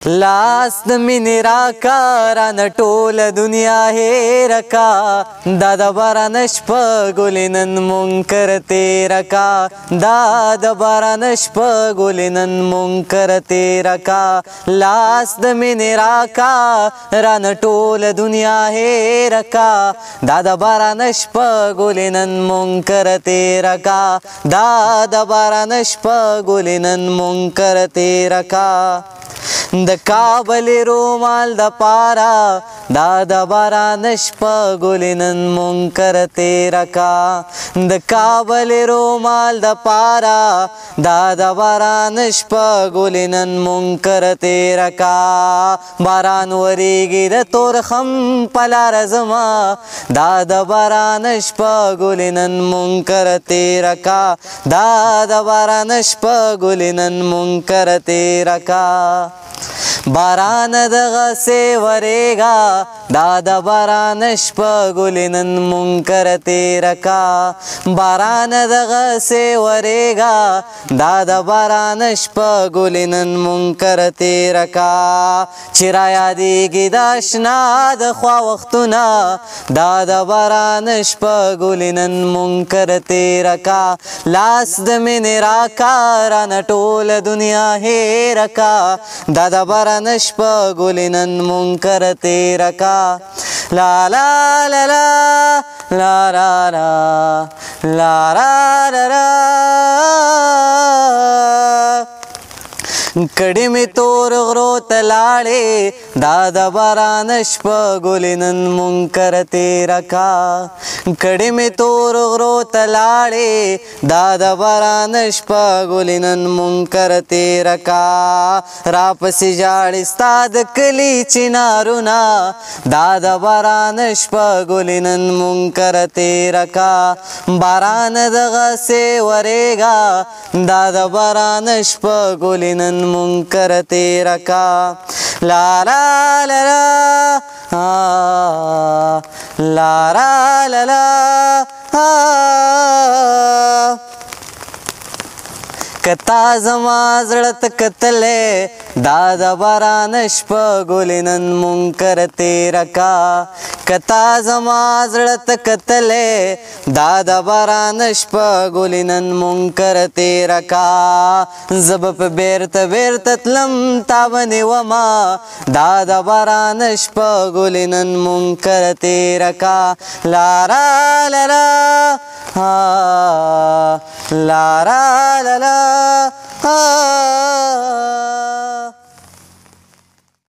لاس د مینې راکا رانه ټوله دنیا هېره کا دا د باران شپه ګلې نن منکر تېره کا دا د باران شپه ګلې نن منکر تېره کا لاس د مینې راکا رانه ټوله دنیا هېره کا دا د باران شپه ګلې نن منکر تېره کا دا د باران شپه ګلې نن منکر تېره کا د کابل رومال د پارا دا د باران شپه ګلې نن منکر تېره کا د کابل رومال د پارا دا د باران شپه ګلې نن منکر تېره کا باران وریږي د تورخم په لاره ځمه دا د باران شپه ګلې نن منکر تېره کا دا د باران شپه ګلې نن منکر تېره کا باران دغسې ورېږه دا د باران شپه ګلې نن منکر تېره کا باران دغسې ورېږه دا د باران شپه ګلې نن منکر تېره کا چې رایادېږي د اشنا د خوا وختونه دا د باران شپه ګلې نن منکر تېره کا لاس د مینې راکا رانه ټوله دنیا هېره کا دا د باران شپه ګلې نن منکر تېره کا لا لا لا لا لا لا لا لا لا لا کړي مې تور غرو ته لاړې دا د باران شپه ګلې نن منکر تېره کا کړي مې تور غرو ته لاړې دا د باران شپه ګلې نن منکر تېره کا راپسې ژاړې ستا د کلي چنارونه دا د باران شپه ګلې نن منکر تېره کا باران دغسې ورېږه دا د باران شپه ګلې نن منکر تېره کا لا لا لا لا لا لا لا کتا زما زړه ته کتلې دا د باران شپه ګلې نن منکر تېره کا کتا زما زړه ته کتلې دا د باران شپه ګلې نن منکر تېره کا زه به په بیرته بیرته تلم تا باندې ومه دا د باران شپه ګلې نن منکر تېره کا لارا لرا لارا لرا